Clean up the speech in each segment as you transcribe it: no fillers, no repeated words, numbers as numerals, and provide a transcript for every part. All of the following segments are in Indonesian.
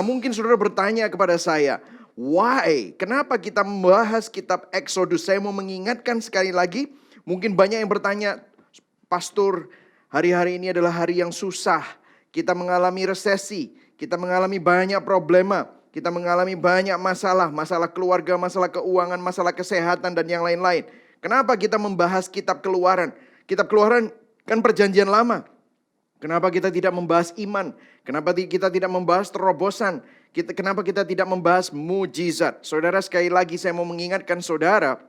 Nah mungkin saudara bertanya kepada saya, why? Kenapa kita membahas kitab Exodus? Saya mau mengingatkan sekali lagi, mungkin banyak yang bertanya, Pastor, hari-hari ini adalah hari yang susah. Kita mengalami resesi, kita mengalami banyak problema, kita mengalami banyak masalah, masalah keluarga, masalah keuangan, masalah kesehatan dan yang lain-lain. Kenapa kita membahas kitab Keluaran? Kitab Keluaran kan perjanjian lama. Kenapa kita tidak membahas iman? Kenapa kita tidak membahas terobosan? Kenapa kita tidak membahas mujizat? Saudara, sekali lagi saya mau mengingatkan saudara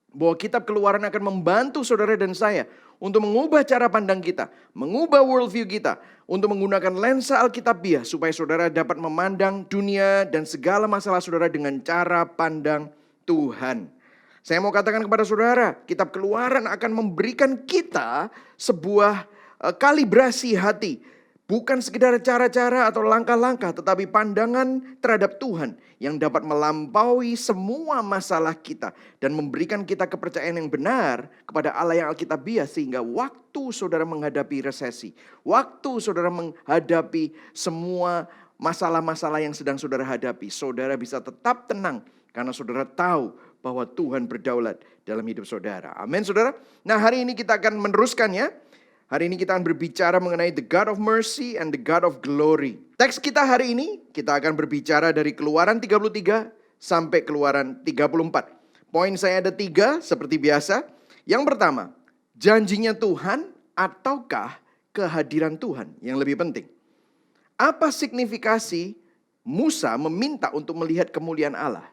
bahwa kitab Keluaran akan membantu saudara dan saya untuk mengubah cara pandang kita, mengubah worldview kita, untuk menggunakan lensa Alkitabiah supaya saudara dapat memandang dunia dan segala masalah saudara dengan cara pandang Tuhan. Saya mau katakan kepada saudara, kitab Keluaran akan memberikan kita sebuah kalibrasi hati. Bukan sekedar cara-cara atau langkah-langkah, tetapi pandangan terhadap Tuhan yang dapat melampaui semua masalah kita dan memberikan kita kepercayaan yang benar kepada Allah yang Alkitabiah, sehingga waktu saudara menghadapi resesi, waktu saudara menghadapi semua masalah-masalah yang sedang saudara hadapi, saudara bisa tetap tenang karena saudara tahu bahwa Tuhan berdaulat dalam hidup saudara. Amin saudara. Nah hari ini kita akan meneruskannya. Hari ini kita akan berbicara mengenai the God of mercy and the God of glory. Teks kita hari ini, kita akan berbicara dari Keluaran 33 sampai Keluaran 34. Poin saya ada 3 seperti biasa. Yang pertama, janjinya Tuhan ataukah kehadiran Tuhan yang lebih penting? Apa signifikasi Musa meminta untuk melihat kemuliaan Allah?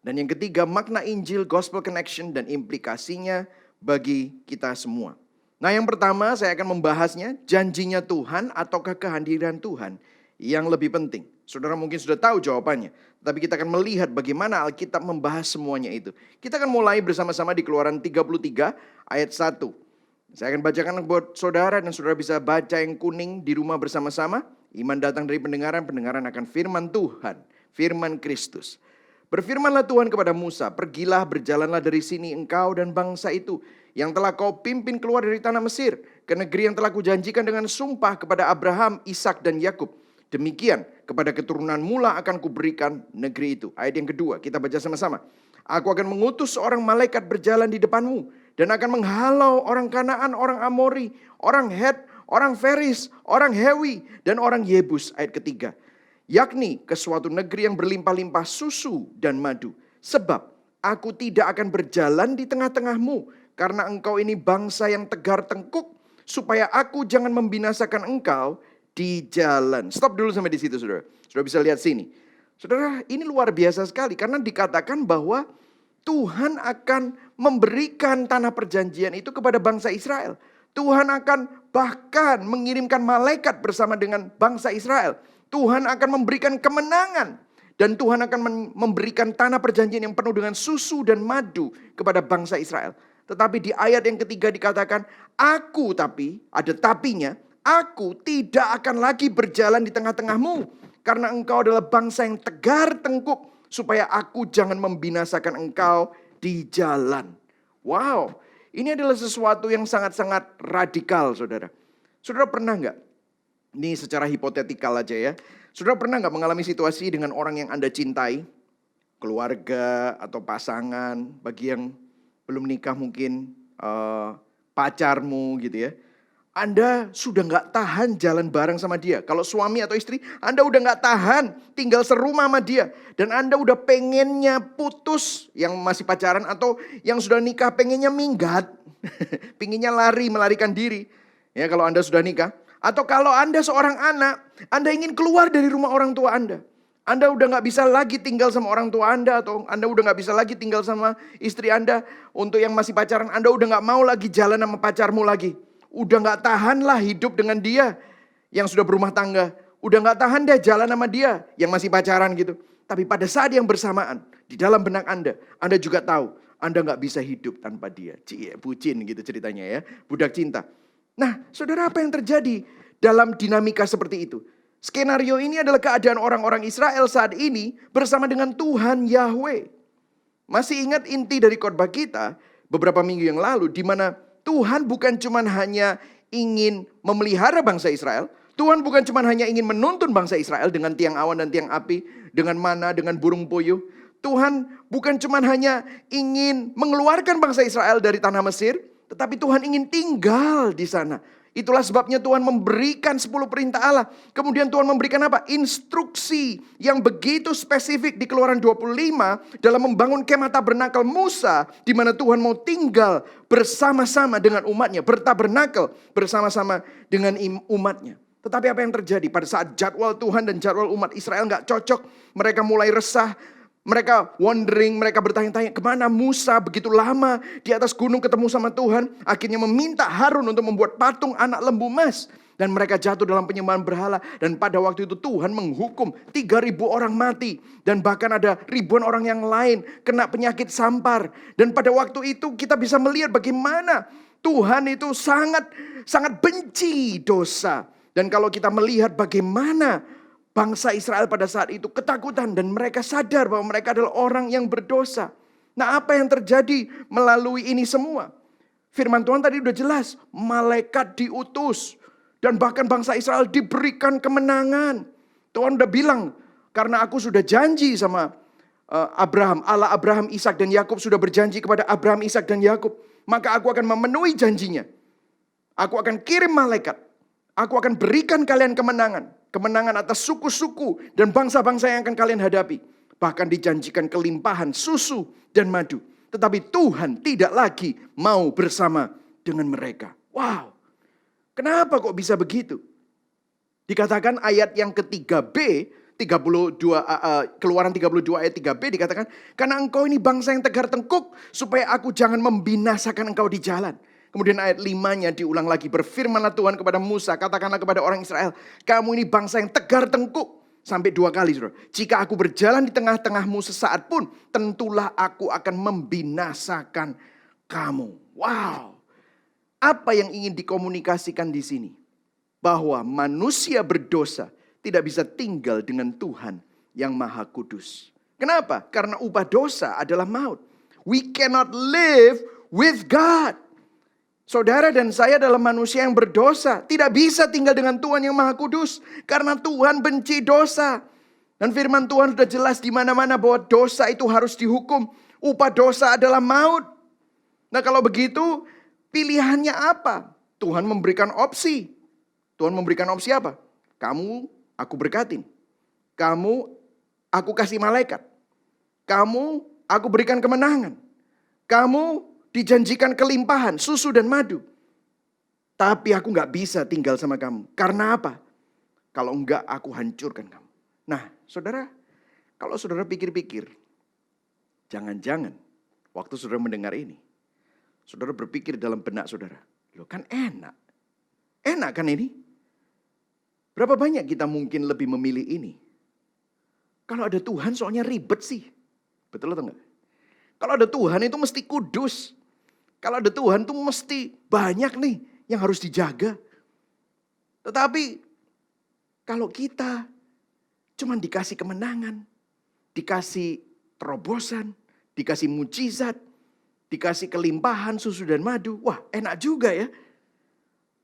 Dan yang ketiga, makna Injil, Gospel Connection dan implikasinya bagi kita semua. Nah yang pertama saya akan membahasnya, janjinya Tuhan ataukah kehadiran Tuhan yang lebih penting. Saudara mungkin sudah tahu jawabannya, tapi kita akan melihat bagaimana Alkitab membahas semuanya itu. Kita akan mulai bersama-sama di Keluaran 33 ayat 1. Saya akan bacakan buat saudara dan saudara bisa baca yang kuning di rumah bersama-sama. Iman datang dari pendengaran, pendengaran akan firman Tuhan, firman Kristus. Berfirmanlah Tuhan kepada Musa, pergilah berjalanlah dari sini engkau dan bangsa itu yang telah kau pimpin keluar dari tanah Mesir ke negeri yang telah kujanjikan dengan sumpah kepada Abraham, Ishak dan Yakub. Demikian kepada keturunan mula akan kuberikan negeri itu. Ayat yang kedua kita baca sama-sama. Aku akan mengutus seorang malaikat berjalan di depanmu dan akan menghalau orang Kanaan, orang Amori, orang Het, orang Feris, orang Hewi dan orang Yebus. Ayat ketiga. Yakni ke suatu negeri yang berlimpah-limpah susu dan madu. Sebab aku tidak akan berjalan di tengah-tengahmu, karena engkau ini bangsa yang tegar tengkuk, supaya aku jangan membinasakan engkau di jalan. Stop dulu sampai di situ saudara. Saudara bisa lihat sini. Saudara ini luar biasa sekali, karena dikatakan bahwa Tuhan akan memberikan tanah perjanjian itu kepada bangsa Israel. Tuhan akan bahkan mengirimkan malaikat bersama dengan bangsa Israel. Tuhan akan memberikan kemenangan. Dan Tuhan akan memberikan tanah perjanjian yang penuh dengan susu dan madu kepada bangsa Israel. Tetapi di ayat yang ketiga dikatakan, aku tapi, ada tapinya, aku tidak akan lagi berjalan di tengah-tengahmu. Karena engkau adalah bangsa yang tegar tengkuk, supaya aku jangan membinasakan engkau di jalan. Wow, ini adalah sesuatu yang sangat-sangat radikal saudara. Saudara pernah nggak? Ini secara hipotetikal aja ya. Saudara pernah nggak mengalami situasi dengan orang yang Anda cintai? Keluarga atau pasangan, bagi yang belum nikah mungkin pacarmu gitu ya. Anda sudah nggak tahan jalan bareng sama dia. Kalau suami atau istri, Anda udah nggak tahan tinggal serumah sama dia. Dan Anda udah pengennya putus yang masih pacaran atau yang sudah nikah pengennya minggat. Pengennya lari, melarikan diri. Ya kalau Anda sudah nikah. Atau kalau Anda seorang anak, Anda ingin keluar dari rumah orang tua Anda. Anda udah gak bisa lagi tinggal sama orang tua Anda. Atau Anda udah gak bisa lagi tinggal sama istri Anda. Untuk yang masih pacaran, Anda udah gak mau lagi jalan sama pacarmu lagi. Udah gak tahan lah hidup dengan dia yang sudah berumah tangga. Udah gak tahan deh jalan sama dia yang masih pacaran gitu. Tapi pada saat yang bersamaan, di dalam benak Anda juga tahu, Anda gak bisa hidup tanpa dia. Cie, bucin gitu ceritanya ya, budak cinta. Nah, saudara apa yang terjadi dalam dinamika seperti itu? Skenario ini adalah keadaan orang-orang Israel saat ini bersama dengan Tuhan Yahweh. Masih ingat inti dari khotbah kita beberapa minggu yang lalu, di mana Tuhan bukan cuma hanya ingin memelihara bangsa Israel, Tuhan bukan cuma hanya ingin menuntun bangsa Israel dengan tiang awan dan tiang api, dengan mana, dengan burung puyuh. Tuhan bukan cuma hanya ingin mengeluarkan bangsa Israel dari tanah Mesir, tetapi Tuhan ingin tinggal di sana. Itulah sebabnya Tuhan memberikan 10 perintah Allah. Kemudian Tuhan memberikan apa? Instruksi yang begitu spesifik di Keluaran 25 dalam membangun kemah tabernakel Musa, di mana Tuhan mau tinggal bersama-sama dengan umatnya, bertabernakel bersama-sama dengan umatnya. Tetapi apa yang terjadi pada saat jadwal Tuhan dan jadwal umat Israel nggak cocok, mereka mulai resah. Mereka wondering, mereka bertanya-tanya kemana Musa begitu lama di atas gunung ketemu sama Tuhan. Akhirnya meminta Harun untuk membuat patung anak lembu emas. Dan mereka jatuh dalam penyembahan berhala. Dan pada waktu itu Tuhan menghukum 3.000 orang mati. Dan bahkan ada ribuan orang yang lain kena penyakit sampar. Dan pada waktu itu kita bisa melihat bagaimana Tuhan itu sangat benci dosa. Dan kalau kita melihat bagaimana bangsa Israel pada saat itu ketakutan dan mereka sadar bahwa mereka adalah orang yang berdosa. Nah, apa yang terjadi melalui ini semua? Firman Tuhan tadi udah jelas, malaikat diutus dan bahkan bangsa Israel diberikan kemenangan. Tuhan udah bilang, karena aku sudah janji sama Abraham, Allah Abraham, Ishak dan Yakub sudah berjanji kepada Abraham, Ishak dan Yakub, maka aku akan memenuhi janjinya. Aku akan kirim malaikat. Aku akan berikan kalian kemenangan. Kemenangan atas suku-suku dan bangsa-bangsa yang akan kalian hadapi. Bahkan dijanjikan kelimpahan susu dan madu. Tetapi Tuhan tidak lagi mau bersama dengan mereka. Wow. Kenapa kok bisa begitu? Dikatakan ayat yang ke-3b, 32, Keluaran 32 ayat 3b dikatakan, karena engkau ini bangsa yang tegar tengkuk, supaya aku jangan membinasakan engkau di jalan. Kemudian ayat 5-nya diulang lagi. Berfirmanlah Tuhan kepada Musa, katakanlah kepada orang Israel, kamu ini bangsa yang tegar tengkuk. Sampai 2 kali, saudara. Jika aku berjalan di tengah-tengahmu sesaat pun, tentulah aku akan membinasakan kamu. Wow. Apa yang ingin dikomunikasikan di sini? Bahwa manusia berdosa tidak bisa tinggal dengan Tuhan yang Maha Kudus. Kenapa? Karena upah dosa adalah maut. We cannot live with God. Saudara dan saya adalah manusia yang berdosa. Tidak bisa tinggal dengan Tuhan yang Maha Kudus. Karena Tuhan benci dosa. Dan firman Tuhan sudah jelas di mana-mana bahwa dosa itu harus dihukum. Upah dosa adalah maut. Nah, kalau begitu pilihannya apa? Tuhan memberikan opsi. Tuhan memberikan opsi apa? Kamu aku berkatin. Kamu aku kasih malaikat. Kamu aku berikan kemenangan. Kamu dijanjikan kelimpahan, susu dan madu. Tapi aku gak bisa tinggal sama kamu. Karena apa? Kalau enggak aku hancurkan kamu. Nah, saudara, kalau saudara pikir-pikir, jangan-jangan waktu saudara mendengar ini, saudara berpikir dalam benak saudara, loh kan enak. Enak kan ini? Berapa banyak kita mungkin lebih memilih ini? Kalau ada Tuhan soalnya ribet sih. Betul atau enggak? Kalau ada Tuhan itu mesti kudus. Kalau ada Tuhan itu mesti banyak nih yang harus dijaga. Tetapi kalau kita cuma dikasih kemenangan, dikasih terobosan, dikasih mujizat, dikasih kelimpahan susu dan madu, wah enak juga ya.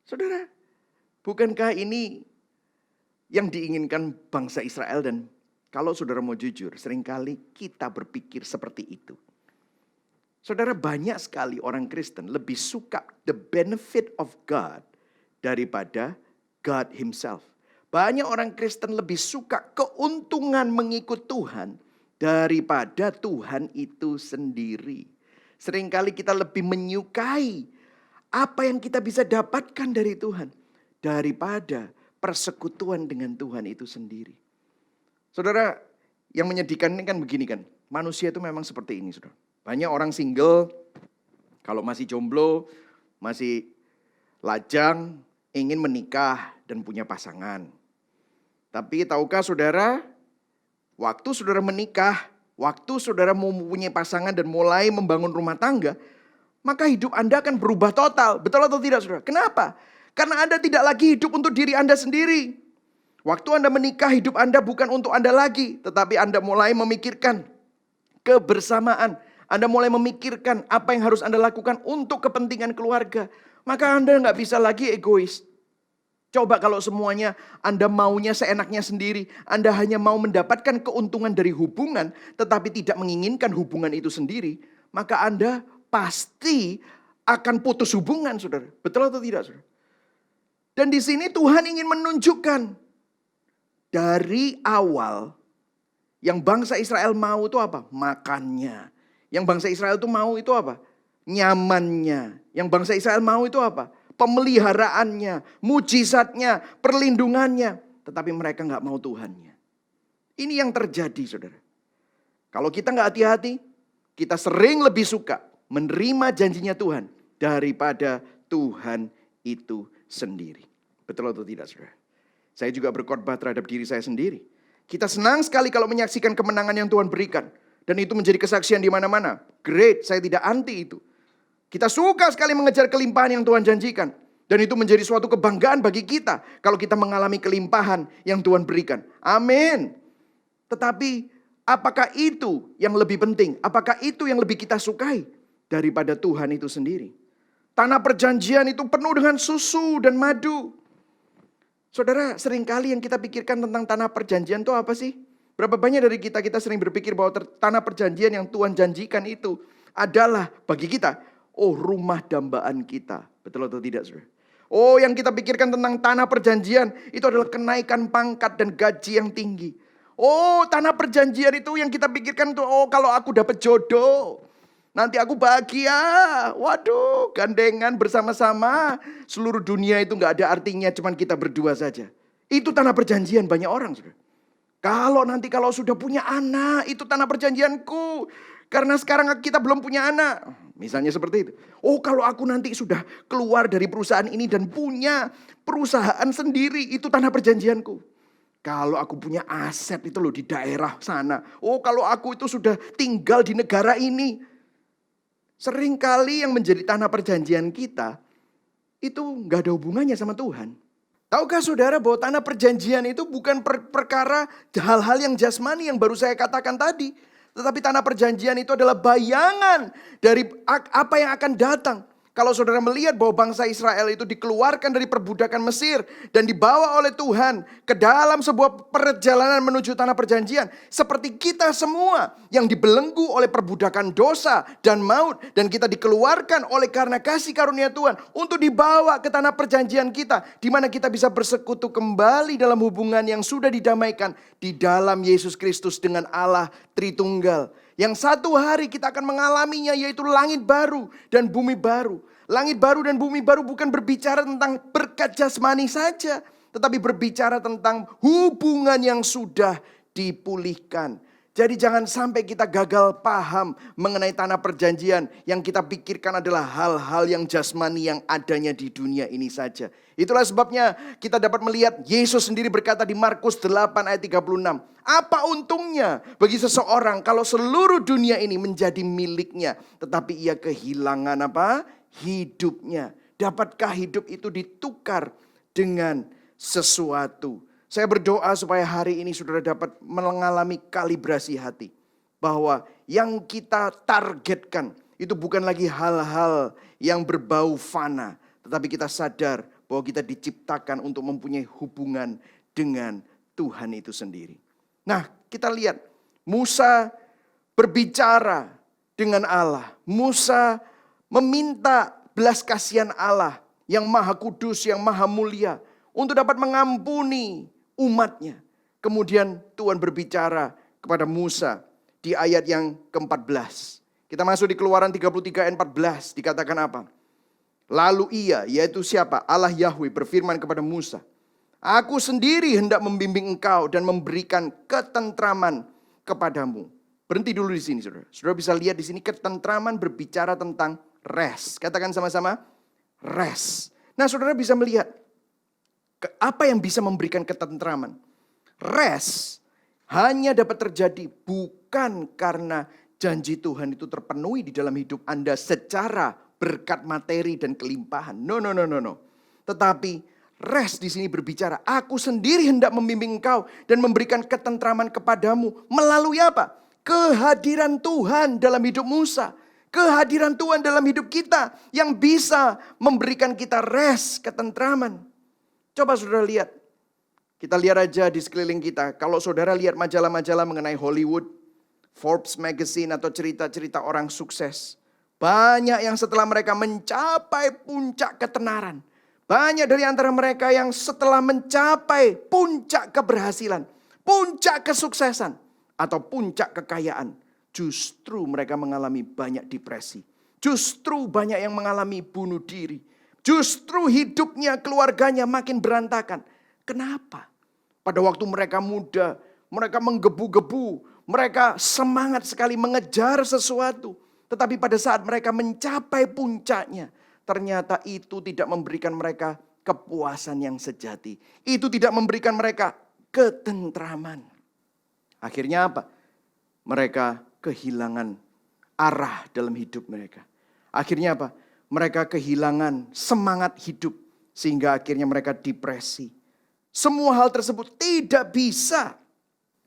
Saudara, bukankah ini yang diinginkan bangsa Israel? Dan kalau saudara mau jujur, seringkali kita berpikir seperti itu. Saudara, banyak sekali orang Kristen lebih suka the benefit of God daripada God himself. Banyak orang Kristen lebih suka keuntungan mengikut Tuhan daripada Tuhan itu sendiri. Seringkali kita lebih menyukai apa yang kita bisa dapatkan dari Tuhan daripada persekutuan dengan Tuhan itu sendiri. Saudara, yang menyedihkan ini kan begini kan. Manusia itu memang seperti ini, saudara. Banyak orang single, kalau masih jomblo, masih lajang, ingin menikah dan punya pasangan. Tapi tahukah saudara, waktu saudara menikah, waktu saudara mau mempunyai pasangan dan mulai membangun rumah tangga, maka hidup Anda akan berubah total. Betul atau tidak, saudara? Kenapa? Karena Anda tidak lagi hidup untuk diri Anda sendiri. Waktu Anda menikah, hidup Anda bukan untuk Anda lagi, tetapi Anda mulai memikirkan kebersamaan. Anda mulai memikirkan apa yang harus Anda lakukan untuk kepentingan keluarga. Maka Anda nggak bisa lagi egois. Coba kalau semuanya Anda maunya seenaknya sendiri, Anda hanya mau mendapatkan keuntungan dari hubungan, tetapi tidak menginginkan hubungan itu sendiri, maka Anda pasti akan putus hubungan, saudara. Betul atau tidak, saudara? Dan di sini Tuhan ingin menunjukkan dari awal yang bangsa Israel mau itu apa? Makannya. Yang bangsa Israel itu mau itu apa? Nyamannya. Yang bangsa Israel mau itu apa? Pemeliharaannya, mujizatnya, perlindungannya. Tetapi mereka nggak mau Tuhannya. Ini yang terjadi, saudara. Kalau kita nggak hati-hati, kita sering lebih suka menerima janjinya Tuhan daripada Tuhan itu sendiri. Betul atau tidak, saudara? Saya juga berkhotbah terhadap diri saya sendiri. Kita senang sekali kalau menyaksikan kemenangan yang Tuhan berikan. Dan itu menjadi kesaksian di mana-mana. Great, saya tidak anti itu. Kita suka sekali mengejar kelimpahan yang Tuhan janjikan. Dan itu menjadi suatu kebanggaan bagi kita kalau kita mengalami kelimpahan yang Tuhan berikan. Amin. Tetapi apakah itu yang lebih penting? Apakah itu yang lebih kita sukai daripada Tuhan itu sendiri? Tanah perjanjian itu penuh dengan susu dan madu. Saudara, seringkali yang kita pikirkan tentang tanah perjanjian itu apa sih? Berapa banyak dari kita sering berpikir bahwa tanah perjanjian yang Tuhan janjikan itu adalah bagi kita, oh, rumah dambaan kita. Betul atau tidak, saudara? Oh, yang kita pikirkan tentang tanah perjanjian itu adalah kenaikan pangkat dan gaji yang tinggi. Oh, tanah perjanjian itu yang kita pikirkan tuh, oh, kalau aku dapat jodoh, nanti aku bahagia. Waduh, gandengan bersama-sama. Seluruh dunia itu gak ada artinya, cuman kita berdua saja. Itu tanah perjanjian banyak orang, saudara. Kalau sudah punya anak, itu tanah perjanjianku. Karena sekarang kita belum punya anak. Misalnya seperti itu. Oh, kalau aku nanti sudah keluar dari perusahaan ini dan punya perusahaan sendiri, itu tanah perjanjianku. Kalau aku punya aset itu loh di daerah sana. Oh, kalau aku itu sudah tinggal di negara ini. Seringkali yang menjadi tanah perjanjian kita, itu gak ada hubungannya sama Tuhan. Tahukah saudara bahwa tanah perjanjian itu bukan perkara hal-hal yang jasmani yang baru saya katakan tadi. Tetapi tanah perjanjian itu adalah bayangan dari apa yang akan datang. Kalau saudara melihat bahwa bangsa Israel itu dikeluarkan dari perbudakan Mesir dan dibawa oleh Tuhan ke dalam sebuah perjalanan menuju tanah perjanjian. Seperti kita semua yang dibelenggu oleh perbudakan dosa dan maut. Dan kita dikeluarkan oleh karena kasih karunia Tuhan untuk dibawa ke tanah perjanjian kita. Di mana kita bisa bersekutu kembali dalam hubungan yang sudah didamaikan di dalam Yesus Kristus dengan Allah Tritunggal. Yang satu hari kita akan mengalaminya, yaitu langit baru dan bumi baru. Langit baru dan bumi baru bukan berbicara tentang berkat jasmani saja, tetapi berbicara tentang hubungan yang sudah dipulihkan. Jadi jangan sampai kita gagal paham mengenai tanah perjanjian. Yang kita pikirkan adalah hal-hal yang jasmani yang adanya di dunia ini saja. Itulah sebabnya kita dapat melihat Yesus sendiri berkata di Markus 8 ayat 36. Apa untungnya bagi seseorang kalau seluruh dunia ini menjadi miliknya, tetapi ia kehilangan apa? Hidupnya. Dapatkah hidup itu ditukar dengan sesuatu? Saya berdoa supaya hari ini saudara dapat mengalami kalibrasi hati. Bahwa yang kita targetkan itu bukan lagi hal-hal yang berbau fana. Tetapi kita sadar bahwa kita diciptakan untuk mempunyai hubungan dengan Tuhan itu sendiri. Nah, kita lihat Musa berbicara dengan Allah. Musa meminta belas kasihan Allah yang maha kudus, yang maha mulia. Untuk dapat mengampuni umatnya. Kemudian Tuhan berbicara kepada Musa di ayat yang ke-14. Kita masuk di Keluaran 33 ayat 14. Dikatakan apa? Lalu ia, yaitu siapa? Allah Yahweh berfirman kepada Musa. Aku sendiri hendak membimbing engkau dan memberikan ketentraman kepadamu. Berhenti dulu di sini, saudara. Saudara bisa lihat di sini ketentraman berbicara tentang rest. Katakan sama-sama, rest. Nah, saudara bisa melihat apa yang bisa memberikan ketentraman. Rest hanya dapat terjadi bukan karena janji Tuhan itu terpenuhi di dalam hidup Anda secara berkat materi dan kelimpahan. No. Tetapi rest di sini berbicara, aku sendiri hendak membimbing engkau dan memberikan ketentraman kepadamu. Melalui apa? Kehadiran Tuhan dalam hidup Musa. Kehadiran Tuhan dalam hidup kita yang bisa memberikan kita rest, ketentraman. Coba saudara lihat. Kita lihat aja di sekeliling kita. Kalau saudara lihat majalah-majalah mengenai Hollywood, Forbes Magazine atau cerita-cerita orang sukses. Banyak yang setelah mereka mencapai puncak ketenaran. Banyak dari antara mereka yang setelah mencapai puncak keberhasilan, puncak kesuksesan, atau puncak kekayaan. Justru mereka mengalami banyak depresi. Justru banyak yang mengalami bunuh diri. Justru hidupnya, keluarganya makin berantakan. Kenapa? Pada waktu mereka muda, mereka menggebu-gebu, mereka semangat sekali mengejar sesuatu. Tetapi pada saat mereka mencapai puncaknya, ternyata itu tidak memberikan mereka kepuasan yang sejati. Itu tidak memberikan mereka ketentraman. Akhirnya apa? Mereka kehilangan arah dalam hidup mereka. Akhirnya apa? Mereka kehilangan semangat hidup. Sehingga akhirnya mereka depresi. Semua hal tersebut tidak bisa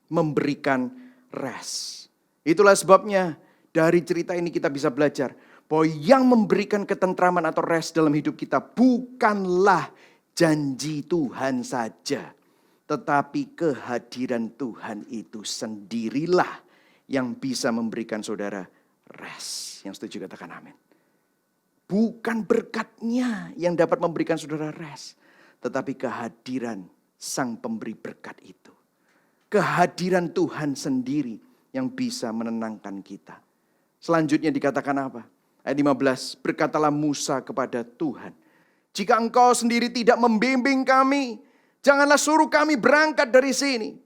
memberikan rest. Itulah sebabnya dari cerita ini kita bisa belajar bahwa yang memberikan ketentraman atau rest dalam hidup kita bukanlah janji Tuhan saja. Tetapi kehadiran Tuhan itu sendirilah yang bisa memberikan saudara rest. Yang setuju katakan amin. Bukan berkatnya yang dapat memberikan saudara rest. Tetapi kehadiran Sang Pemberi berkat itu. Kehadiran Tuhan sendiri yang bisa menenangkan kita. Selanjutnya dikatakan apa? Ayat 15, berkatalah Musa kepada Tuhan. Jika engkau sendiri tidak membimbing kami, janganlah suruh kami berangkat dari sini.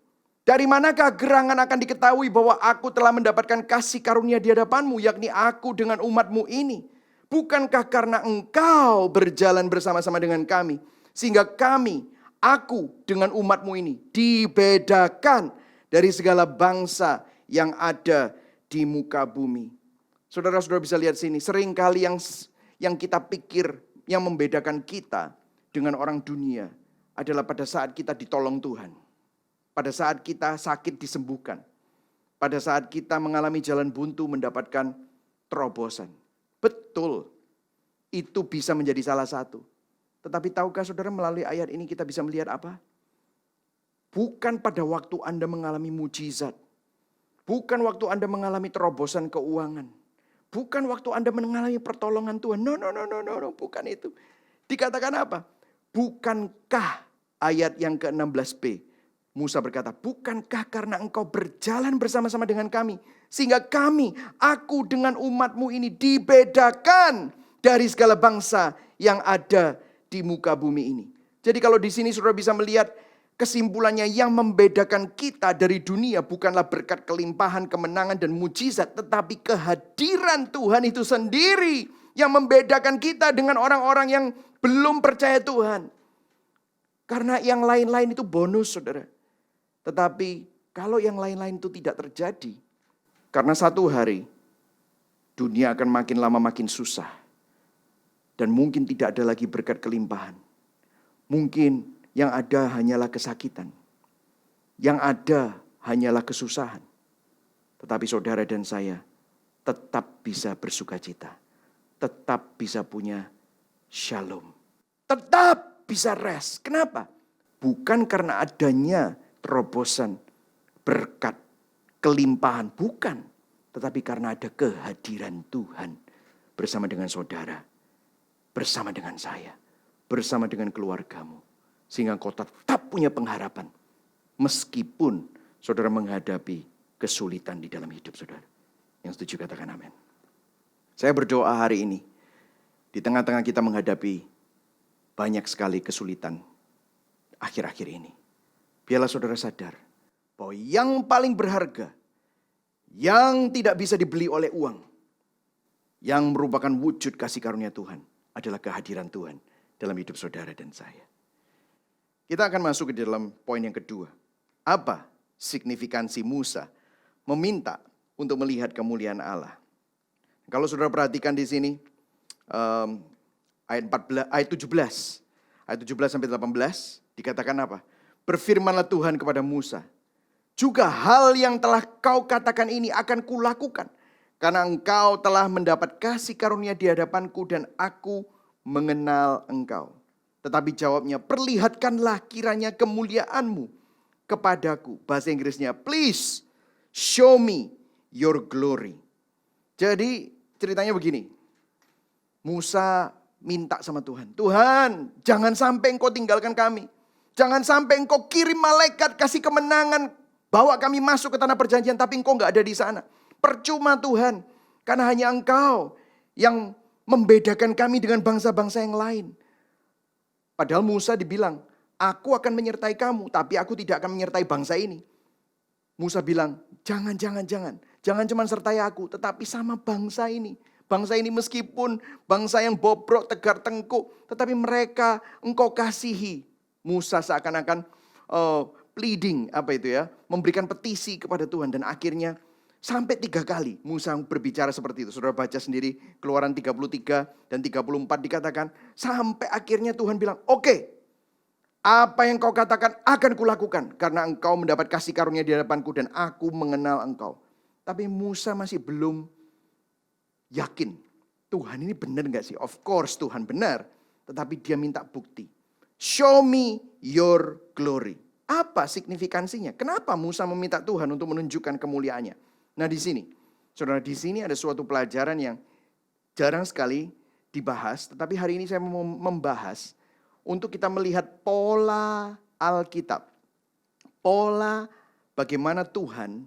Dari manakah gerangan akan diketahui bahwa aku telah mendapatkan kasih karunia di hadapanmu, yakni aku dengan umatmu ini. Bukankah karena engkau berjalan bersama-sama dengan kami, sehingga kami, aku dengan umatmu ini dibedakan dari segala bangsa yang ada di muka bumi. Saudara-saudara bisa lihat sini, seringkali yang kita pikir yang membedakan kita dengan orang dunia adalah pada saat kita ditolong Tuhan. Pada saat kita sakit disembuhkan. Pada saat kita mengalami jalan buntu mendapatkan terobosan. Betul, itu bisa menjadi salah satu. Tetapi tahukah saudara melalui ayat ini kita bisa melihat apa? Bukan pada waktu Anda mengalami mujizat. Bukan waktu Anda mengalami terobosan keuangan. Bukan waktu Anda mengalami pertolongan Tuhan. No, bukan itu. Dikatakan apa? Bukankah ayat yang ke-16b. Musa berkata, bukankah karena engkau berjalan bersama-sama dengan kami. Sehingga kami, aku dengan umatmu ini dibedakan dari segala bangsa yang ada di muka bumi ini. Jadi kalau di sini saudara bisa melihat kesimpulannya yang membedakan kita dari dunia bukanlah berkat kelimpahan, kemenangan dan mujizat. Tetapi kehadiran Tuhan itu sendiri yang membedakan kita dengan orang-orang yang belum percaya Tuhan. Karena yang lain-lain itu bonus saudara. Tetapi kalau yang lain-lain itu tidak terjadi, karena satu hari dunia akan makin lama makin susah. Dan mungkin tidak ada lagi berkat kelimpahan. Mungkin yang ada hanyalah kesakitan. Yang ada hanyalah kesusahan. Tetapi saudara dan saya tetap bisa bersuka cita. Tetap bisa punya shalom. Tetap bisa rest. Kenapa? Bukan karena adanya terobosan, berkat, kelimpahan. Bukan. Tetapi karena ada kehadiran Tuhan bersama dengan saudara. Bersama dengan saya. Bersama dengan keluargamu. Sehingga kau tetap punya pengharapan. Meskipun saudara menghadapi kesulitan di dalam hidup saudara. Yang setuju katakan amin. Saya berdoa hari ini. Di tengah-tengah kita menghadapi banyak sekali kesulitan akhir-akhir ini. Biarlah saudara sadar bahwa yang paling berharga, yang tidak bisa dibeli oleh uang, yang merupakan wujud kasih karunia Tuhan adalah kehadiran Tuhan dalam hidup saudara dan saya. Kita akan masuk ke dalam poin yang kedua. Apa signifikansi Musa meminta untuk melihat kemuliaan Allah? Kalau saudara perhatikan di sini ayat 17 sampai 18 dikatakan apa? Berfirmanlah Tuhan kepada Musa, juga hal yang telah kau katakan ini akan kulakukan. Karena engkau telah mendapat kasih karunia di hadapanku dan aku mengenal engkau. Tetapi jawabnya, perlihatkanlah kiranya kemuliaanmu kepadaku. Bahasa Inggrisnya, please show me your glory. Jadi ceritanya begini. Musa minta sama Tuhan, Tuhan jangan sampai engkau tinggalkan kami. Jangan sampai engkau kirim malaikat kasih kemenangan, bawa kami masuk ke tanah perjanjian tapi engkau gak ada di sana. Percuma Tuhan, karena hanya engkau yang membedakan kami dengan bangsa-bangsa yang lain. Padahal Musa dibilang, aku akan menyertai kamu, tapi aku tidak akan menyertai bangsa ini. Musa bilang, jangan. Jangan cuma sertai aku, tetapi sama bangsa ini. Bangsa ini meskipun bangsa yang bobrok, tegar tengkuk, tetapi mereka engkau kasihi. Musa seakan-akan pleading, memberikan petisi kepada Tuhan. Dan akhirnya sampai 3 kali Musa berbicara seperti itu. Saudara baca sendiri Keluaran 33 dan 34 dikatakan. Sampai akhirnya Tuhan bilang, oke, apa yang kau katakan akan kulakukan. Karena engkau mendapat kasih karunia di hadapanku dan aku mengenal engkau. Tapi Musa masih belum yakin. Tuhan ini benar gak sih? Of course Tuhan benar. Tetapi dia minta bukti. Show me your glory. Apa signifikansinya? Kenapa Musa meminta Tuhan untuk menunjukkan kemuliaannya? Nah di sini, saudara, di sini ada suatu pelajaran yang jarang sekali dibahas. Tetapi hari ini saya mau membahas untuk kita melihat pola Alkitab. Pola bagaimana Tuhan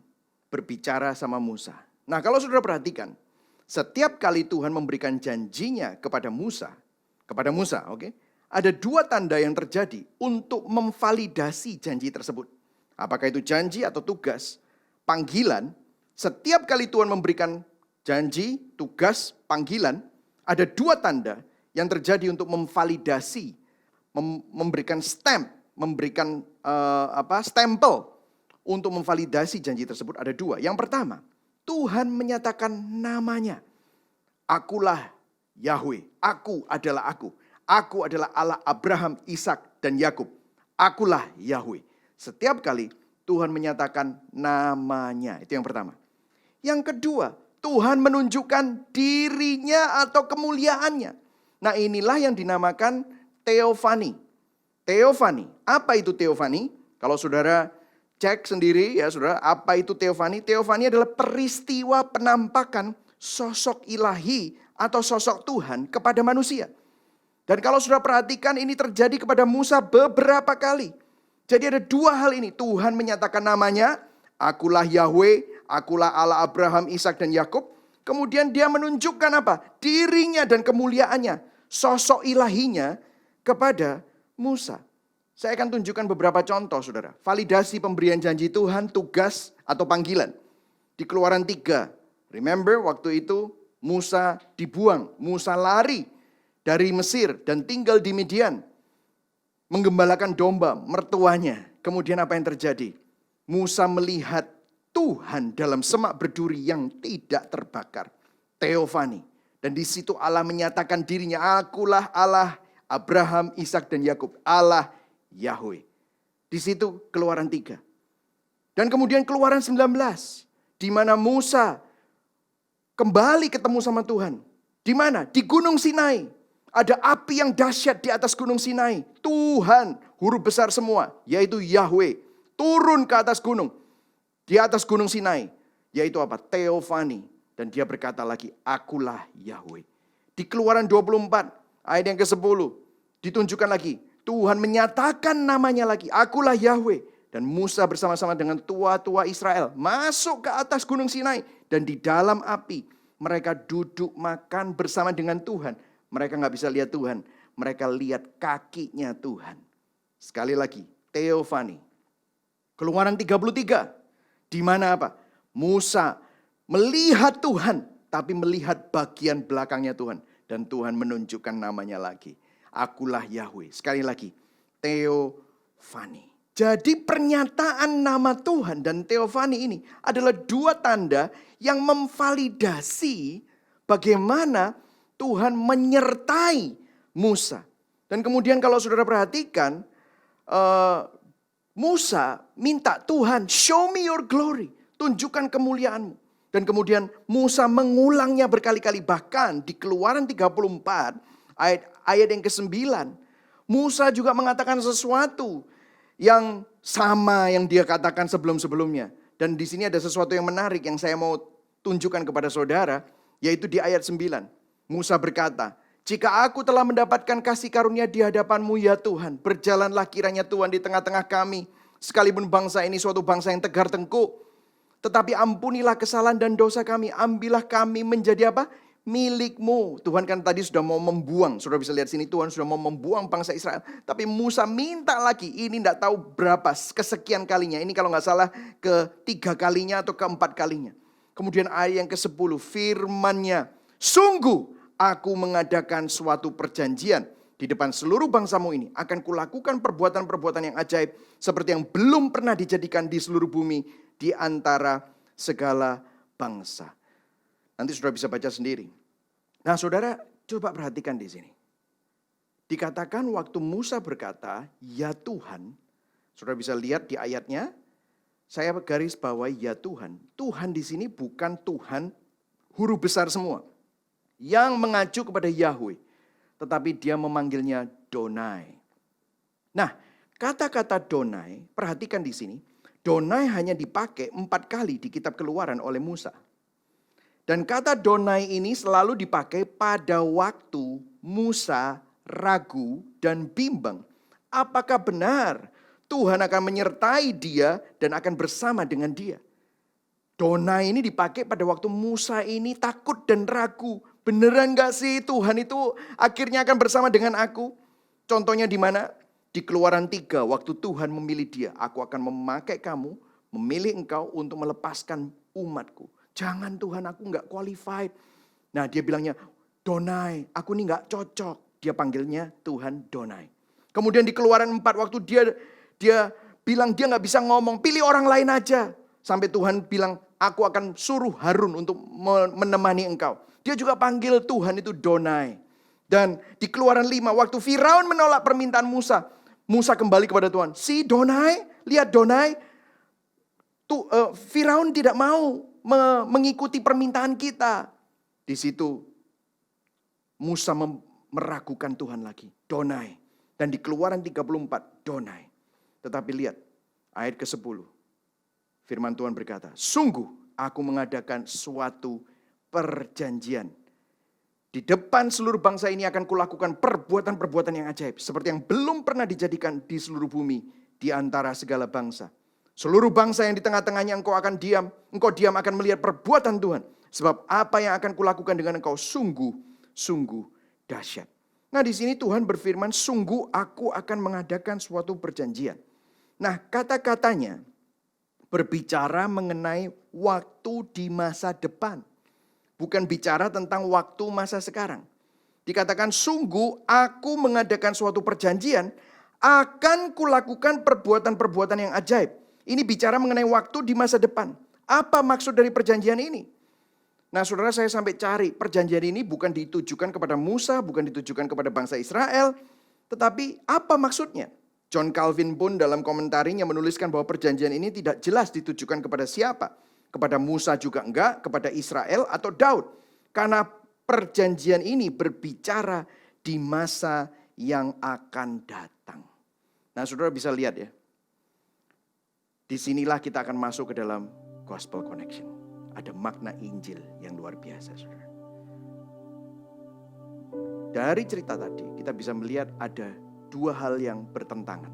berbicara sama Musa. Nah kalau saudara perhatikan, setiap kali Tuhan memberikan janjinya kepada Musa, oke? Ada 2 tanda yang terjadi untuk memvalidasi janji tersebut. Apakah itu janji atau tugas? Panggilan, setiap kali Tuhan memberikan janji, tugas, panggilan, ada 2 tanda yang terjadi untuk memvalidasi, memberikan stamp, memberikan stempel untuk memvalidasi janji tersebut. Ada 2. Yang pertama, Tuhan menyatakan namanya. Akulah Yahweh, aku adalah aku. Aku adalah Allah Abraham, Ishak, dan Yakub. Akulah Yahweh. Setiap kali Tuhan menyatakan namanya. Itu yang pertama. Yang kedua, Tuhan menunjukkan dirinya atau kemuliaannya. Nah inilah yang dinamakan teofani. Teofani. Apa itu teofani? Kalau saudara cek sendiri ya saudara, apa itu teofani? Teofani adalah peristiwa penampakan sosok ilahi atau sosok Tuhan kepada manusia. Dan kalau sudah perhatikan ini terjadi kepada Musa beberapa kali. Jadi ada 2 hal ini. Tuhan menyatakan namanya, akulah Yahweh, akulah Allah Abraham, Ishak, dan Yakub. Kemudian dia menunjukkan apa? Dirinya dan kemuliaannya, sosok ilahinya kepada Musa. Saya akan tunjukkan beberapa contoh saudara. Validasi pemberian janji Tuhan, tugas atau panggilan. Di Keluaran 3, remember waktu itu Musa dibuang, Musa lari dari Mesir dan tinggal di Midian. Menggembalakan domba mertuanya. Kemudian apa yang terjadi? Musa melihat Tuhan dalam semak berduri yang tidak terbakar. Teofani. Dan di situ Allah menyatakan dirinya. Akulah Allah Abraham, Ishak, dan Yakub. Allah Yahweh. Di situ Keluaran 3. Dan kemudian Keluaran 19. Di mana Musa kembali ketemu sama Tuhan. Di mana? Di Gunung Sinai. Ada api yang dahsyat di atas Gunung Sinai. Tuhan, huruf besar semua, yaitu Yahweh, turun ke atas gunung. Di atas Gunung Sinai, yaitu apa? Teofani. Dan dia berkata lagi, akulah Yahweh. Di Keluaran 24, ayat yang ke-10, ditunjukkan lagi. Tuhan menyatakan namanya lagi, akulah Yahweh. Dan Musa bersama-sama dengan tua-tua Israel masuk ke atas Gunung Sinai. Dan di dalam api, mereka duduk makan bersama dengan Tuhan. Mereka gak bisa lihat Tuhan. Mereka lihat kakinya Tuhan. Sekali lagi, teofani. Keluaran 33. Di mana apa? Musa melihat Tuhan. Tapi melihat bagian belakangnya Tuhan. Dan Tuhan menunjukkan namanya lagi. Akulah Yahweh. Sekali lagi, teofani. Jadi pernyataan nama Tuhan dan teofani ini adalah 2 tanda yang memvalidasi bagaimana Tuhan menyertai Musa. Dan kemudian kalau saudara perhatikan, Musa minta Tuhan, show me your glory. Tunjukkan kemuliaanmu. Dan kemudian Musa mengulangnya berkali-kali. Bahkan di Keluaran 34, ayat yang ke-9. Musa juga mengatakan sesuatu yang sama yang dia katakan sebelum-sebelumnya. Dan di sini ada sesuatu yang menarik yang saya mau tunjukkan kepada saudara, yaitu di ayat 9. Musa berkata, "Jika aku telah mendapatkan kasih karunia di hadapan-Mu ya Tuhan, berjalanlah kiranya Tuhan di tengah-tengah kami, sekalipun bangsa ini suatu bangsa yang tegar tengkuk. Tetapi ampunilah kesalahan dan dosa kami, ambillah kami menjadi apa? Milik-Mu." Tuhan kan tadi sudah mau membuang, saudara bisa lihat sini, Tuhan sudah mau membuang bangsa Israel. Tapi Musa minta lagi, ini tidak tahu berapa, kesekian kalinya. Ini kalau nggak salah ketiga kalinya atau keempat kalinya. Kemudian ayat yang ke-10, firman-Nya, "Sungguh aku mengadakan suatu perjanjian di depan seluruh bangsamu ini. Akan kulakukan perbuatan-perbuatan yang ajaib seperti yang belum pernah dijadikan di seluruh bumi di antara segala bangsa." Nanti saudara bisa baca sendiri. Nah, saudara coba perhatikan di sini. Dikatakan waktu Musa berkata, "Ya Tuhan," saudara bisa lihat di ayatnya, saya garis bawahi ya Tuhan. Tuhan di sini bukan Tuhan huruf besar semua yang mengacu kepada Yahweh, tetapi dia memanggilnya Donai. Nah, kata-kata Donai, perhatikan di sini, Donai hanya dipakai 4 kali di kitab Keluaran oleh Musa. Dan kata Donai ini selalu dipakai pada waktu Musa ragu dan bimbang. Apakah benar Tuhan akan menyertai dia dan akan bersama dengan dia? Donai ini dipakai pada waktu Musa ini takut dan ragu. Beneran gak sih Tuhan itu akhirnya akan bersama dengan aku? Contohnya di mana? Di Keluaran 3, waktu Tuhan memilih dia. "Aku akan memakai kamu, memilih engkau untuk melepaskan umatku." "Jangan Tuhan, aku gak qualified." Nah dia bilangnya, "Donai, aku ini gak cocok." Dia panggilnya Tuhan Donai. Kemudian di Keluaran 4, waktu dia bilang dia gak bisa ngomong, "Pilih orang lain aja." Sampai Tuhan bilang, "Aku akan suruh Harun untuk menemani engkau." Dia juga panggil Tuhan itu Donai. Dan di Keluaran 5, waktu Firaun menolak permintaan Musa, Musa kembali kepada Tuhan. "Si Donai, lihat Donai, Firaun tidak mau mengikuti permintaan kita." Di situ Musa meragukan Tuhan lagi, Donai. Dan di Keluaran 34, Donai. Tetapi lihat ayat ke-10. Firman Tuhan berkata, "Sungguh aku mengadakan suatu perjanjian. Di depan seluruh bangsa ini akan kulakukan perbuatan-perbuatan yang ajaib, seperti yang belum pernah dijadikan di seluruh bumi di antara segala bangsa. Seluruh bangsa yang di tengah-tengahnya engkau diam akan melihat perbuatan Tuhan. Sebab apa yang akan kulakukan dengan engkau sungguh dahsyat." Nah di sini Tuhan berfirman, "Sungguh aku akan mengadakan suatu perjanjian." Nah kata-katanya berbicara mengenai waktu di masa depan. Bukan bicara tentang waktu masa sekarang. Dikatakan, "Sungguh aku mengadakan suatu perjanjian, akan kulakukan perbuatan-perbuatan yang ajaib." Ini bicara mengenai waktu di masa depan. Apa maksud dari perjanjian ini? Nah saudara, saya sampai cari perjanjian ini bukan ditujukan kepada Musa, bukan ditujukan kepada bangsa Israel. Tetapi apa maksudnya? John Calvin pun dalam komentarinya menuliskan bahwa perjanjian ini tidak jelas ditujukan kepada siapa. Kepada Musa juga enggak, kepada Israel atau Daud. Karena perjanjian ini berbicara di masa yang akan datang. Nah saudara bisa lihat ya. Disinilah kita akan masuk ke dalam Gospel Connection. Ada makna Injil yang luar biasa saudara. Dari cerita tadi kita bisa melihat ada 2 hal yang bertentangan.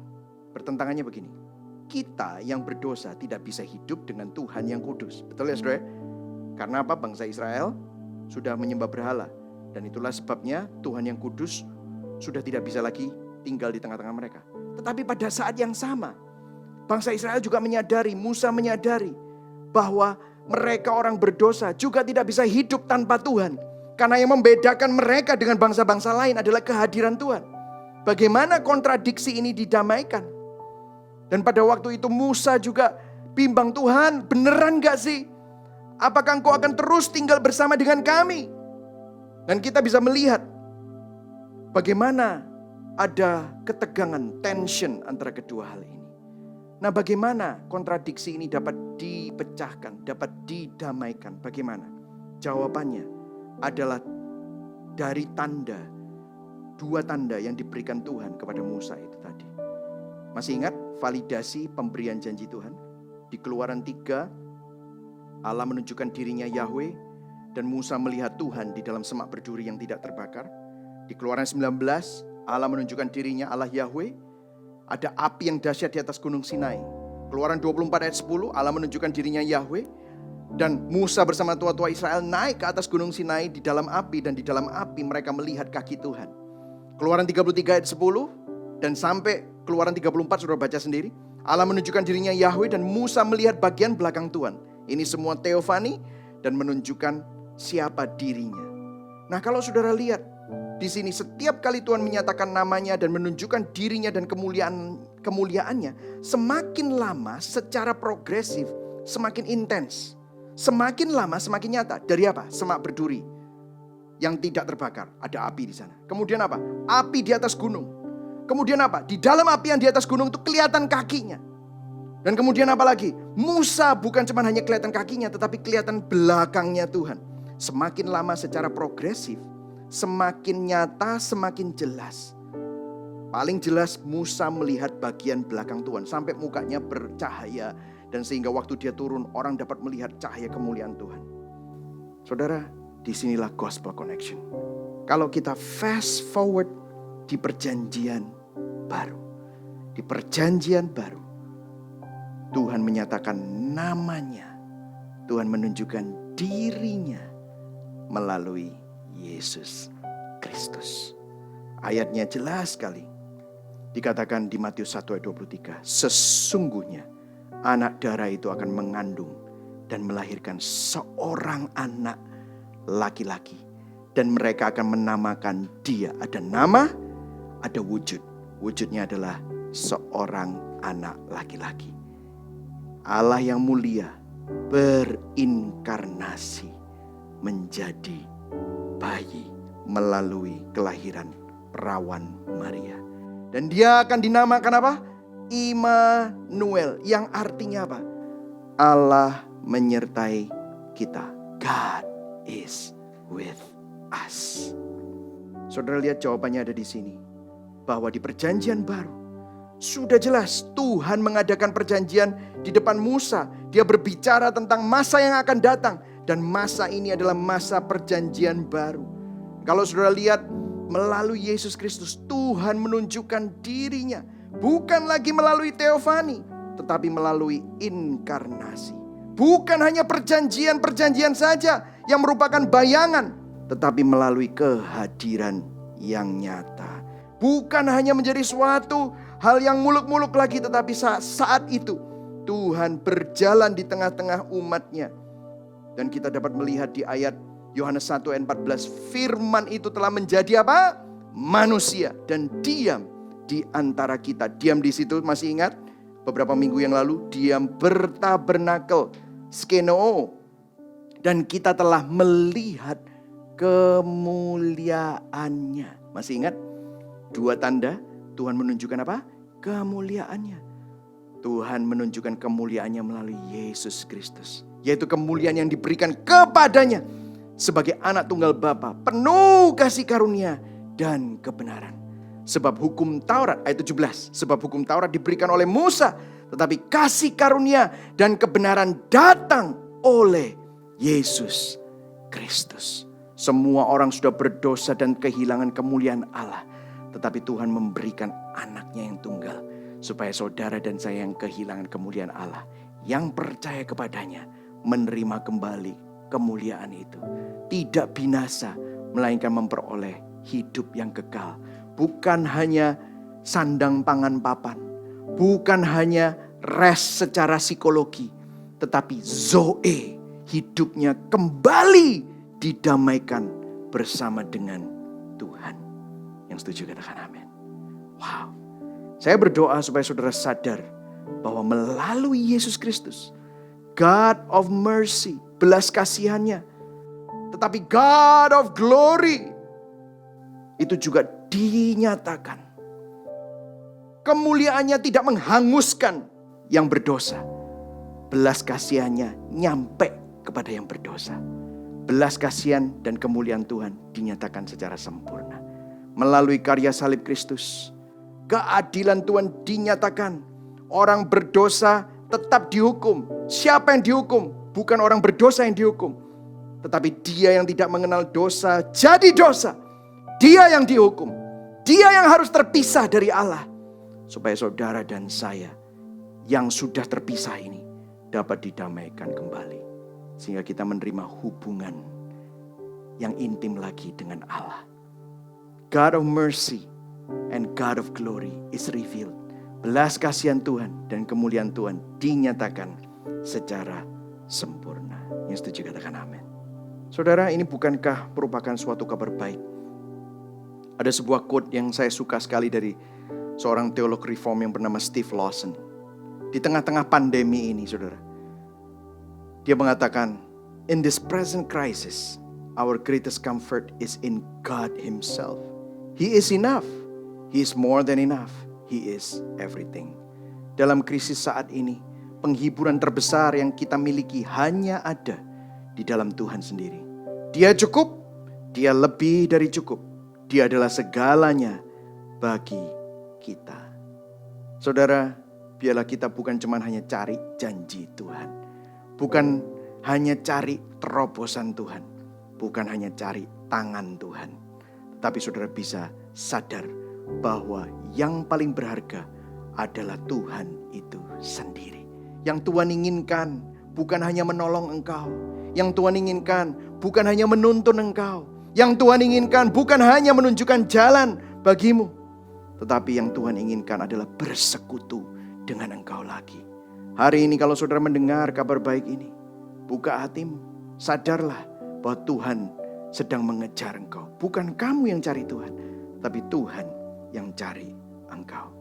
Bertentangannya begini. Kita yang berdosa tidak bisa hidup dengan Tuhan yang kudus. Betul ya saudara? Karena apa? Bangsa Israel sudah menyembah berhala. Dan itulah sebabnya Tuhan yang kudus sudah tidak bisa lagi tinggal di tengah-tengah mereka. Tetapi pada saat yang sama, bangsa Israel juga menyadari, Musa menyadari bahwa mereka orang berdosa juga tidak bisa hidup tanpa Tuhan. Karena yang membedakan mereka dengan bangsa-bangsa lain adalah kehadiran Tuhan. Bagaimana kontradiksi ini didamaikan? Dan pada waktu itu Musa juga bimbang, "Tuhan beneran gak sih? Apakah engkau akan terus tinggal bersama dengan kami?" Dan kita bisa melihat bagaimana ada ketegangan, tension antara kedua hal ini. Nah bagaimana kontradiksi ini dapat dipecahkan, dapat didamaikan? Bagaimana? Jawabannya adalah dari tanda 2 tanda yang diberikan Tuhan kepada Musa itu tadi. Masih ingat validasi pemberian janji Tuhan? Di Keluaran 3, Allah menunjukkan dirinya Yahweh dan Musa melihat Tuhan di dalam semak berduri yang tidak terbakar. Di Keluaran 19, Allah menunjukkan dirinya Allah Yahweh. Ada api yang dahsyat di atas gunung Sinai. Keluaran 24 ayat 10, Allah menunjukkan dirinya Yahweh. Dan Musa bersama tua-tua Israel naik ke atas gunung Sinai di dalam api. Dan di dalam api mereka melihat kaki Tuhan. Keluaran 33 ayat 10 dan sampai Keluaran 34 sudah baca sendiri. Allah menunjukkan dirinya Yahweh dan Musa melihat bagian belakang Tuhan. Ini semua teofani dan menunjukkan siapa dirinya. Nah, kalau saudara lihat di sini setiap kali Tuhan menyatakan namanya dan menunjukkan dirinya dan kemuliaannya, semakin lama secara progresif semakin intens. Semakin lama semakin nyata. Dari apa? Semak berduri yang tidak terbakar. Ada api di sana. Kemudian apa? Api di atas gunung. Kemudian apa? Di dalam api yang di atas gunung itu kelihatan kakinya. Dan kemudian apa lagi? Musa bukan cuma hanya kelihatan kakinya, tetapi kelihatan belakangnya Tuhan. Semakin lama secara progresif, semakin nyata, semakin jelas. Paling jelas Musa melihat bagian belakang Tuhan. Sampai mukanya bercahaya. Dan sehingga waktu dia turun, orang dapat melihat cahaya kemuliaan Tuhan. Saudara, disinilah gospel connection. Kalau kita fast forward di perjanjian baru. Di perjanjian baru, Tuhan menyatakan namanya. Tuhan menunjukkan dirinya melalui Yesus Kristus. Ayatnya jelas sekali. Dikatakan di Matius 1 ayat 23. Sesungguhnya anak darah itu akan mengandung dan melahirkan seorang anak laki-laki. Dan mereka akan menamakan dia. Ada nama, ada wujud. Wujudnya adalah seorang anak laki-laki. Allah yang mulia berinkarnasi menjadi bayi melalui kelahiran perawan Maria. Dan dia akan dinamakan apa? Immanuel, yang artinya apa? Allah menyertai kita. God is with us. Saudara lihat jawabannya ada di sini. Bahwa di perjanjian baru sudah jelas Tuhan mengadakan perjanjian di depan Musa. Dia berbicara tentang masa yang akan datang. Dan masa ini adalah masa perjanjian baru. Kalau saudara lihat melalui Yesus Kristus, Tuhan menunjukkan dirinya. Bukan lagi melalui teofani, tetapi melalui inkarnasi. Bukan hanya perjanjian-perjanjian saja yang merupakan bayangan, tetapi melalui kehadiran yang nyata. Bukan hanya menjadi suatu hal yang muluk-muluk lagi, tetapi saat itu Tuhan berjalan di tengah-tengah umatnya. Dan kita dapat melihat di ayat Yohanes 1 ayat 14, firman itu telah menjadi apa? Manusia dan diam di antara kita. Diam di situ, masih ingat? Beberapa minggu yang lalu, diam bertabernakel, skenoo. Dan kita telah melihat kemuliaannya. Masih ingat? 2 tanda, Tuhan menunjukkan apa? Kemuliaannya. Tuhan menunjukkan kemuliaannya melalui Yesus Kristus. Yaitu kemuliaan yang diberikan kepadanya sebagai anak tunggal Bapa, penuh kasih karunia dan kebenaran. Sebab hukum Taurat, ayat 17, sebab hukum Taurat diberikan oleh Musa, tetapi kasih karunia dan kebenaran datang oleh Yesus Kristus. Semua orang sudah berdosa dan kehilangan kemuliaan Allah. Tetapi Tuhan memberikan anaknya yang tunggal. Supaya saudara dan saya yang kehilangan kemuliaan Allah, yang percaya kepadanya, menerima kembali kemuliaan itu. Tidak binasa, melainkan memperoleh hidup yang kekal. Bukan hanya sandang pangan papan. Bukan hanya rest secara psikologi. Tetapi zoe, hidupnya kembali didamaikan bersama dengan Tuhan. Yang setuju katakan amin. Wow. Saya berdoa supaya saudara sadar bahwa melalui Yesus Kristus, God of mercy, belas kasihannya, tetapi God of glory, itu juga dinyatakan. Kemuliaannya tidak menghanguskan yang berdosa. Belas kasihannya nyampe kepada yang berdosa. Belas kasihan dan kemuliaan Tuhan dinyatakan secara sempurna. melalui karya salib Kristus. Keadilan Tuhan dinyatakan. Orang berdosa tetap dihukum. Siapa yang dihukum? Bukan orang berdosa yang dihukum, tetapi dia yang tidak mengenal dosa jadi dosa. Dia yang dihukum. Dia yang harus terpisah dari Allah. Supaya saudara dan saya yang sudah terpisah ini dapat didamaikan kembali. Sehingga kita menerima hubungan yang intim lagi dengan Allah. God of mercy and God of glory is revealed. Belas kasihan Tuhan dan kemuliaan Tuhan dinyatakan secara sempurna. Yang setuju katakan amin. Saudara, ini bukankah merupakan suatu kabar baik? Ada sebuah quote yang saya suka sekali dari seorang teolog reform yang bernama Steve Lawson. Di tengah-tengah pandemi ini, saudara, dia mengatakan, in this present crisis, our greatest comfort is in God Himself. He is enough. He is more than enough. He is everything. Dalam krisis saat ini, penghiburan terbesar yang kita miliki hanya ada di dalam Tuhan sendiri. Dia cukup, Dia lebih dari cukup. Dia adalah segalanya bagi kita. Saudara, biarlah kita bukan cuma hanya cari janji Tuhan. Bukan hanya cari terobosan Tuhan. Bukan hanya cari tangan Tuhan. Tapi saudara bisa sadar bahwa yang paling berharga adalah Tuhan itu sendiri. Yang Tuhan inginkan bukan hanya menolong engkau. Yang Tuhan inginkan bukan hanya menuntun engkau. Yang Tuhan inginkan bukan hanya menunjukkan jalan bagimu. Tetapi yang Tuhan inginkan adalah bersekutu dengan engkau lagi. Hari ini kalau saudara mendengar kabar baik ini, buka hatimu, sadarlah bahwa Tuhan sedang mengejar engkau. Bukan kamu yang cari Tuhan, tapi Tuhan yang cari engkau.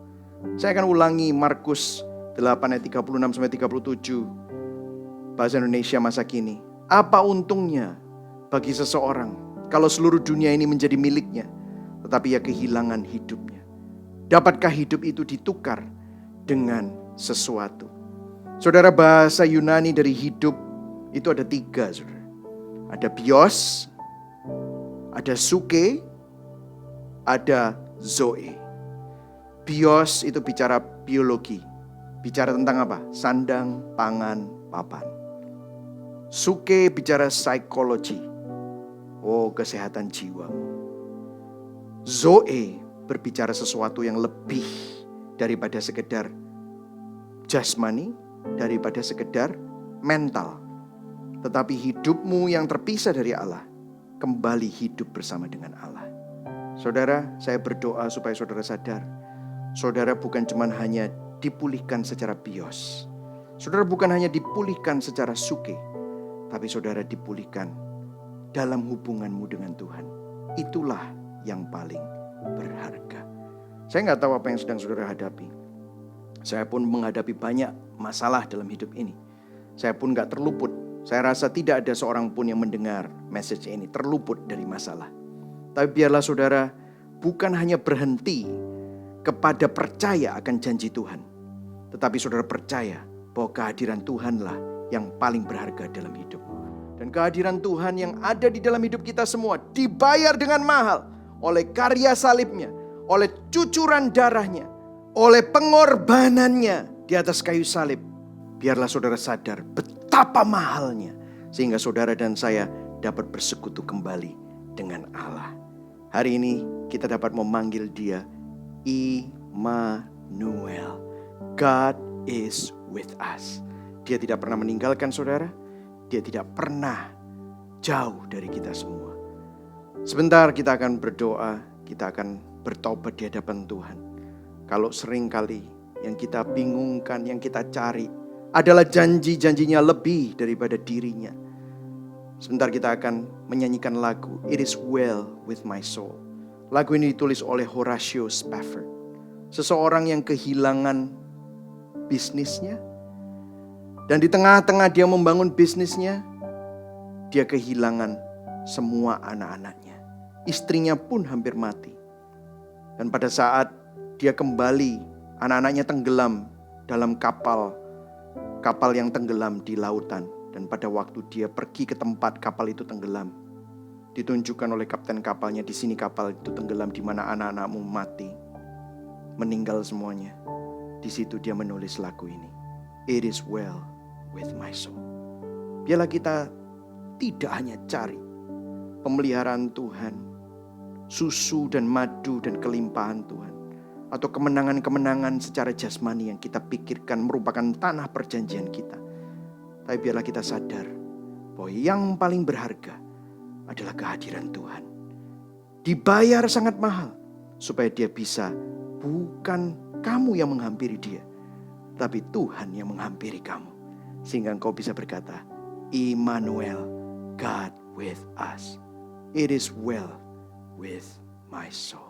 Saya akan ulangi Markus 8 ayat 36-37 bahasa Indonesia masa kini. Apa untungnya bagi seseorang kalau seluruh dunia ini menjadi miliknya, tetapi ia kehilangan hidupnya? Dapatkah hidup itu ditukar dengan sesuatu? Saudara, bahasa Yunani dari hidup itu ada 3, saudara. Ada bios, ada suke, ada zoe. Bios itu bicara biologi. Bicara tentang apa? Sandang, pangan, papan. Suke bicara psikologi. Oh, kesehatan jiwamu. Zoe berbicara sesuatu yang lebih daripada sekedar jasmani, daripada sekedar mental. Tetapi hidupmu yang terpisah dari Allah kembali hidup bersama dengan Allah. Saudara, saya berdoa supaya saudara sadar. Saudara bukan cuma hanya dipulihkan secara bios. Saudara bukan hanya dipulihkan secara suke. Tapi saudara dipulihkan dalam hubunganmu dengan Tuhan. Itulah yang paling berharga. Saya nggak tahu apa yang sedang saudara hadapi. Saya pun menghadapi banyak masalah dalam hidup ini. Saya pun nggak terluput. Saya rasa tidak ada seorang pun yang mendengar message ini terluput dari masalah. Tapi biarlah saudara bukan hanya berhenti kepada percaya akan janji Tuhan. Tetapi saudara percaya bahwa kehadiran Tuhanlah yang paling berharga dalam hidupmu. Dan kehadiran Tuhan yang ada di dalam hidup kita semua dibayar dengan mahal oleh karya salibnya, oleh cucuran darahnya, oleh pengorbanannya di atas kayu salib. Biarlah saudara sadar betapa mahalnya, sehingga saudara dan saya dapat bersekutu kembali dengan Allah. Hari ini kita dapat memanggil Dia Immanuel. God is with us. Dia tidak pernah meninggalkan saudara. Dia tidak pernah jauh dari kita semua. Sebentar kita akan berdoa, kita akan bertobat di hadapan Tuhan. Kalau sering kali yang kita bingungkan, yang kita cari adalah janji-janjinya lebih daripada dirinya. Sebentar kita akan menyanyikan lagu It Is Well With My Soul. Lagu ini ditulis oleh Horatio Spafford. Seseorang yang kehilangan bisnisnya. Dan di tengah-tengah dia membangun bisnisnya, dia kehilangan semua anak-anaknya. Istrinya pun hampir mati. Dan pada saat dia kembali, anak-anaknya tenggelam dalam kapal yang tenggelam di lautan. Dan pada waktu dia pergi ke tempat kapal itu tenggelam, Ditunjukkan oleh kapten kapalnya, di sini kapal itu tenggelam, di mana anak-anakmu mati, meninggal semuanya. Di situ dia menulis lagu ini. It is well with my soul. Biarlah kita tidak hanya cari pemeliharaan Tuhan, susu dan madu dan kelimpahan Tuhan, atau kemenangan-kemenangan secara jasmani yang kita pikirkan merupakan tanah perjanjian kita. Tapi biarlah kita sadar bahwa yang paling berharga adalah kehadiran Tuhan. Dibayar sangat mahal supaya dia bisa, bukan kamu yang menghampiri dia, tapi Tuhan yang menghampiri kamu. Sehingga engkau bisa berkata, Immanuel, God with us. It is well with my soul.